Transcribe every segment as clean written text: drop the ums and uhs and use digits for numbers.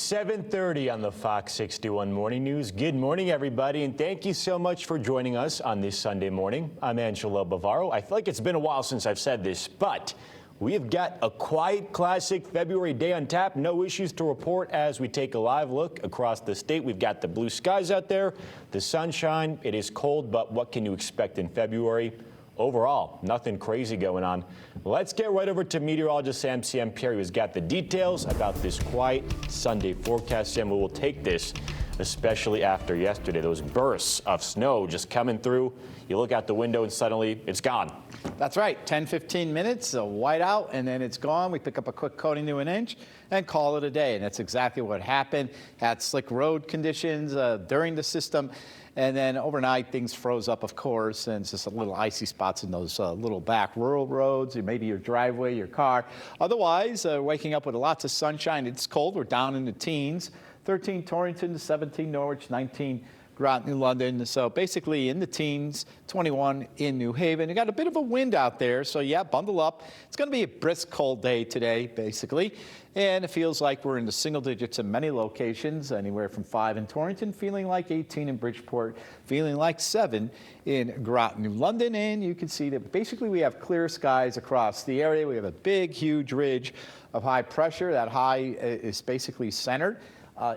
7:30 on the Fox 61 Morning News. Good morning, everybody, and thank you so much for joining us on this Sunday morning. I'm Angelo Bavaro. I feel like it's been a while since I've said this, but we have got a quiet, classic February day on tap. No issues to report as we take a live look across the state. We've got the blue skies out there, the sunshine. It is cold, but what can you expect in February? Overall, nothing crazy going on. Let's get right over to meteorologist Sam Ciampieri, who's got the details about this quiet Sunday forecast. Sam, we will take this, especially after yesterday, those bursts of snow just coming through. You look out the window and suddenly it's gone. That's right, 10-15 minutes, a whiteout, and then it's gone. We pick up a quick coating to an inch and call it a day. And that's exactly what happened. Had slick road conditions during the system. And then overnight, things froze up, of course, and it's just a little icy spots in those little back rural roads, or maybe your driveway, your car. Otherwise, waking up with lots of sunshine. It's cold. We're down in the teens. 13 Torrington, 17 Norwich, 19 Groton, New London. So basically in the teens, 21 in New Haven. You got a bit of a wind out there, so yeah, bundle up. It's going to be a brisk, cold day today, basically. And it feels like we're in the single digits in many locations, anywhere from 5 in Torrington, feeling like 18 in Bridgeport, feeling like 7 in Groton, New London. And you can see that basically we have clear skies across the area. We have a big, huge ridge of high pressure. That high is basically centered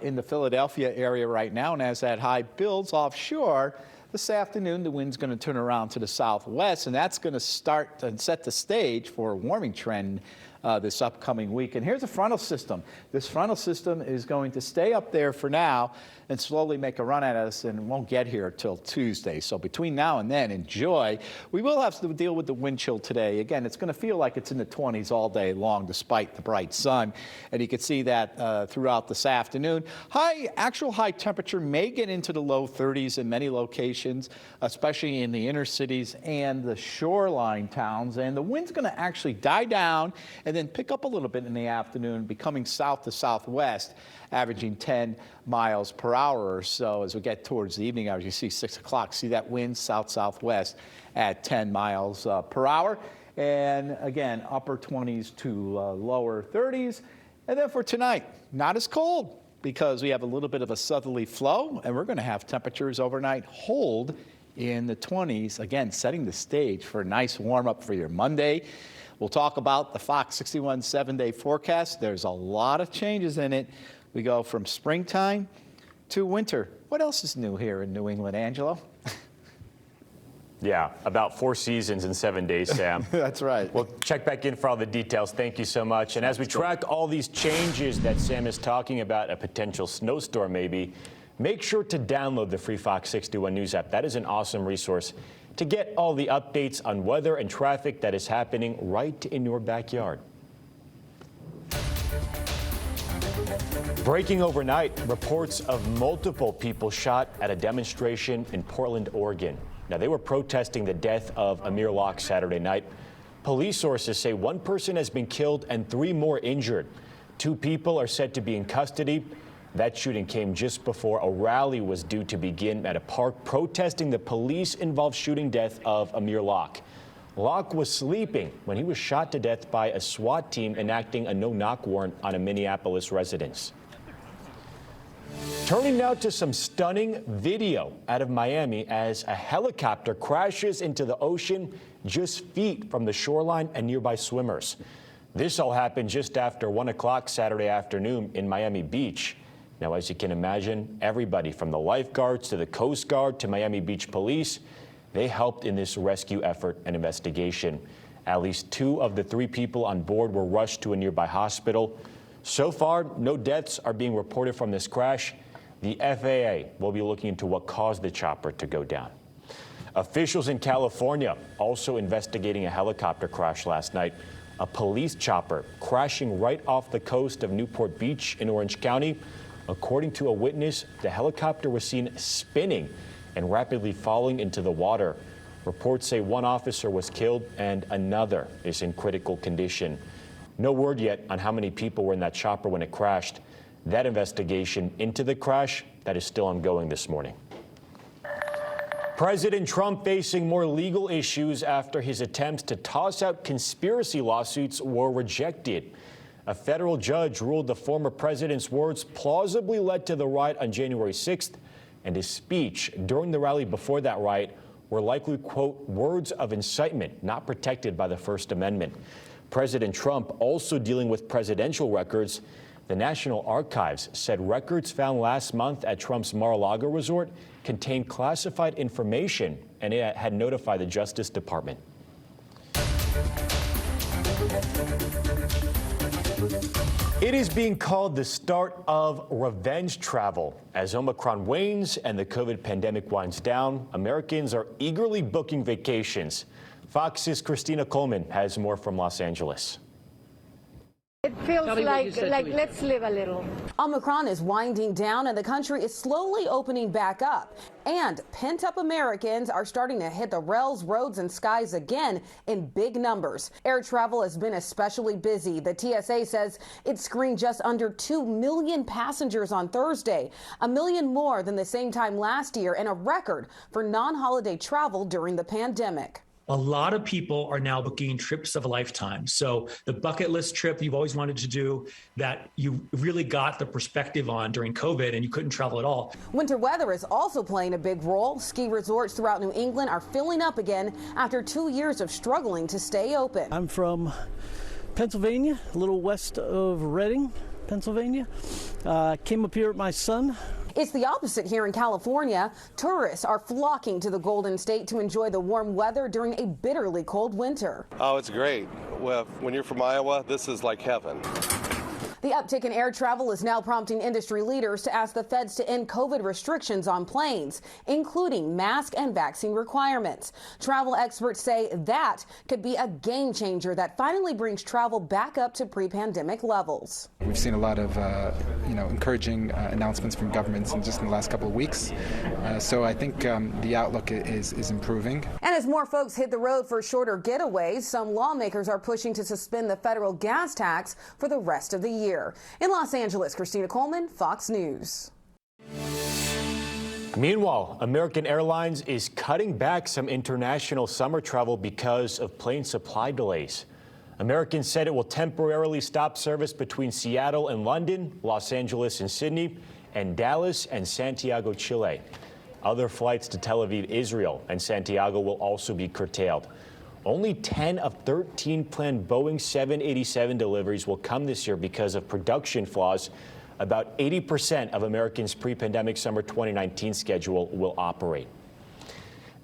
in the Philadelphia area right now. And as that high builds offshore, this afternoon, the wind's going to turn around to the southwest, and that's going to start and set the stage for a warming trend this upcoming week. And here's a frontal system. This frontal system is going to stay up there for now and slowly make a run at us and won't get here till Tuesday. So between now and then, enjoy. We will have to deal with the wind chill today. Again, it's going to feel like it's in the 20s all day long despite the bright sun. And you can see that throughout this afternoon. Actual high temperature may get into the low 30s in many locations, especially in the inner cities and the shoreline towns. And the wind's going to actually die down and then pick up a little bit in the afternoon, becoming south to southwest, averaging 10 miles per hour or so as we get towards the evening hours. You see 6 o'clock, see that wind south-southwest at 10 miles per hour. And again, upper 20s to lower 30s. And then for tonight, not as cold because we have a little bit of a southerly flow, and we're going to have temperatures overnight hold in the 20s, again, setting the stage for a nice warm-up for your Monday. We'll talk about the Fox 61 7-day forecast. There's a lot of changes in it. We go from springtime to winter. What else is new here in New England, Angelo? Yeah, about 4 seasons in 7 days, Sam. That's right. We'll check back in for all the details. Thank you so much. And as we track all these changes that Sam is talking about, a potential snowstorm maybe, make sure to download the free Fox 61 News app. That is an awesome resource to get all the updates on weather and traffic that is happening right in your backyard. Breaking overnight, reports of multiple people shot at a demonstration in Portland, Oregon. Now, they were protesting the death of Amir Locke Saturday night. Police sources say 1 person has been killed and 3 more injured. 2 people are said to be in custody. That shooting came just before a rally was due to begin at a park protesting the police-involved shooting death of Amir Locke. Locke was sleeping when he was shot to death by a SWAT team enacting a no-knock warrant on a Minneapolis residence. Turning now to some stunning video out of Miami as a helicopter crashes into the ocean just feet from the shoreline and nearby swimmers. This all happened just after 1 o'clock Saturday afternoon in Miami Beach. Now, as you can imagine, everybody from the lifeguards to the Coast Guard to Miami Beach Police, they helped in this rescue effort and investigation. At least 2 of the 3 people on board were rushed to a nearby hospital. So far, no deaths are being reported from this crash. The FAA will be looking into what caused the chopper to go down. Officials in California also investigating a helicopter crash last night. A police chopper crashing right off the coast of Newport Beach in Orange County. According to a witness, the helicopter was seen spinning and rapidly falling into the water. Reports say 1 officer was killed and another is in critical condition. No word yet on how many people were in that chopper when it crashed. That investigation into the crash, that is still ongoing this morning. President Trump facing more legal issues after his attempts to toss out conspiracy lawsuits were rejected. A federal judge ruled the former president's words plausibly led to the riot on January 6th, and his speech during the rally before that riot were likely, quote, words of incitement not protected by the First Amendment. President Trump also dealing with presidential records. The National Archives said records found last month at Trump's Mar-a-Lago resort contained classified information, and it had notified the Justice Department. It is being called the start of revenge travel. As Omicron wanes and the COVID pandemic winds down, Americans are eagerly booking vacations. Fox's Christina Coleman has more from Los Angeles. It feels like let's live a little. Omicron is winding down and the country is slowly opening back up. And pent-up Americans are starting to hit the rails, roads, and skies again in big numbers. Air travel has been especially busy. The TSA says it screened just under 2 million passengers on Thursday, 1 million more than the same time last year, and a record for non-holiday travel during the pandemic. A lot of people are now booking trips of a lifetime. So the bucket list trip you've always wanted to do that you really got the perspective on during COVID and you couldn't travel at all. Winter weather is also playing a big role. Ski resorts throughout New England are filling up again after 2 years of struggling to stay open. I'm from Pennsylvania, a little west of Reading, Pennsylvania. Came up here with my son. It's the opposite here in California. Tourists are flocking to the Golden State to enjoy the warm weather during a bitterly cold winter. Oh, it's great. Well, when you're from Iowa, this is like heaven. The uptick in air travel is now prompting industry leaders to ask the feds to end COVID restrictions on planes, including mask and vaccine requirements. Travel experts say that could be a game changer that finally brings travel back up to pre-pandemic levels. We've seen a lot of encouraging announcements from governments in just in the last couple of weeks. So I think the outlook is improving. And as more folks hit the road for shorter getaways, some lawmakers are pushing to suspend the federal gas tax for the rest of the year. In Los Angeles, Christina Coleman, Fox News. Meanwhile, American Airlines is cutting back some international summer travel because of plane supply delays. American said it will temporarily stop service between Seattle and London, Los Angeles and Sydney, and Dallas and Santiago, Chile. Other flights to Tel Aviv, Israel, and Santiago will also be curtailed. Only 10 of 13 planned Boeing 787 deliveries will come this year because of production flaws. About 80% of Americans' pre-pandemic summer 2019 schedule will operate.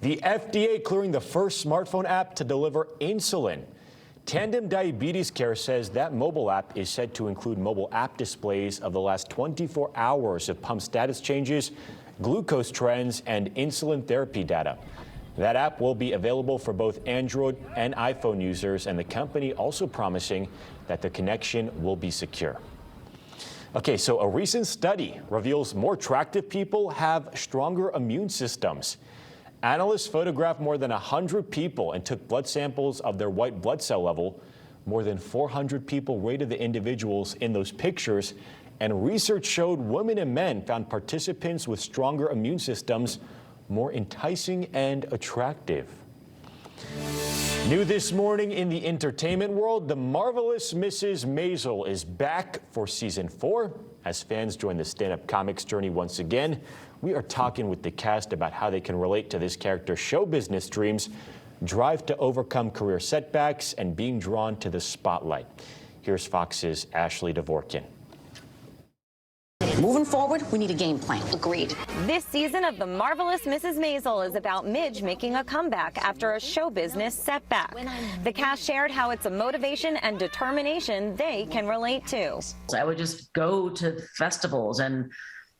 The FDA clearing the first smartphone app to deliver insulin. Tandem Diabetes Care says that mobile app is said to include mobile app displays of the last 24 hours of pump status changes, glucose trends, and insulin therapy data. That app will be available for both Android and iPhone users, and the company also promising that the connection will be secure. Okay, so a recent study reveals more attractive people have stronger immune systems. Analysts photographed more than 100 people and took blood samples of their white blood cell level. More than 400 people rated the individuals in those pictures, and research showed women and men found participants with stronger immune systems more enticing and attractive. New this morning in the entertainment world, The Marvelous Mrs. Maisel is back for season 4. As fans join the stand-up comics journey once again, we are talking with the cast about how they can relate to this character's show business dreams, drive to overcome career setbacks, and being drawn to the spotlight. Here's Fox's Ashley Dvorkin. Moving forward, we need a game plan. Agreed. This season of The Marvelous Mrs. Maisel is about Midge making a comeback after a show business setback. The cast shared how it's a motivation and determination they can relate to. I would just go to festivals and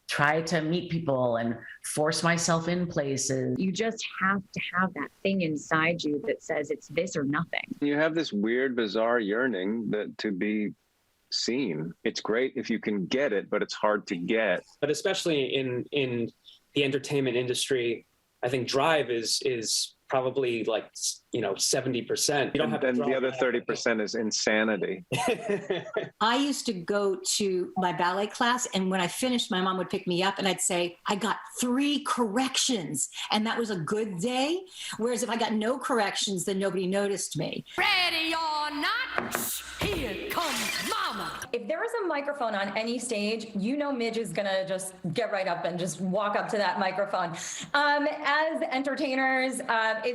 try to meet people and force myself in places. You just have to have that thing inside you that says it's this or nothing. You have this weird, bizarre yearning that to be seen. It's great if you can get it, but it's hard to get. But especially in the entertainment industry, I think drive is probably like 70%. You don't have to. And the other 30% is insanity. I used to go to my ballet class, and when I finished, my mom would pick me up and I'd say, I got 3 corrections, and that was a good day. Whereas if I got no corrections, then nobody noticed me. Ready or not, here comes mama. if there was a microphone on any stage, you know Midge is going to just get right up and just walk up to that microphone. As entertainers, is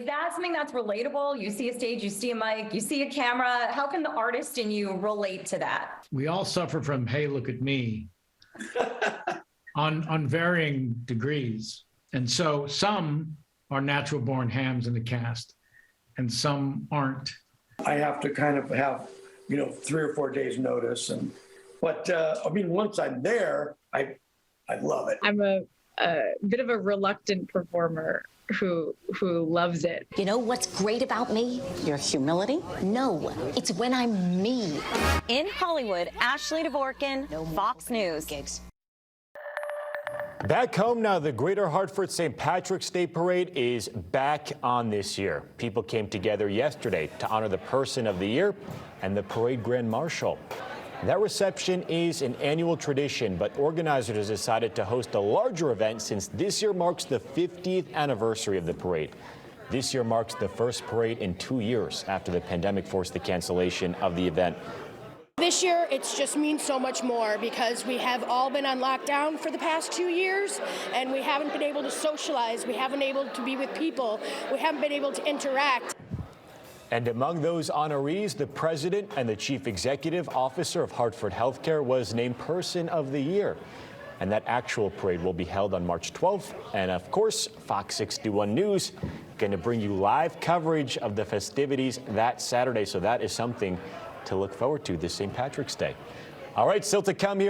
that something that's relatable? You see a stage, you see a mic, you see a camera. How can the artist in you relate to that? We all suffer from, hey, look at me, on varying degrees. And so some are natural born hams in the cast, and some aren't. I have to kind of have, 3 or 4 days notice. But once I'm there, I love it. I'm a bit of a reluctant performer who loves it. You know what's great about me? Your humility? No, it's when I'm me. In Hollywood, Ashley Dvorkin, Fox News. Back home now, the Greater Hartford St. Patrick's Day Parade is back on this year. People came together yesterday to honor the person of the year and the parade grand marshal. That reception is an annual tradition, but organizers decided to host a larger event since this year marks the 50th anniversary of the parade. This year marks the first parade in 2 years after the pandemic forced the cancellation of the event. This year, it just means so much more because we have all been on lockdown for the past 2 years, and we haven't been able to socialize. We haven't been able to be with people. We haven't been able to interact. And among those honorees, the president and the chief executive officer of Hartford Healthcare was named Person of the Year. And that actual parade will be held on March 12th. And of course, Fox 61 News going to bring you live coverage of the festivities that Saturday. So that is something to look forward to this St. Patrick's Day. All right, still to come here.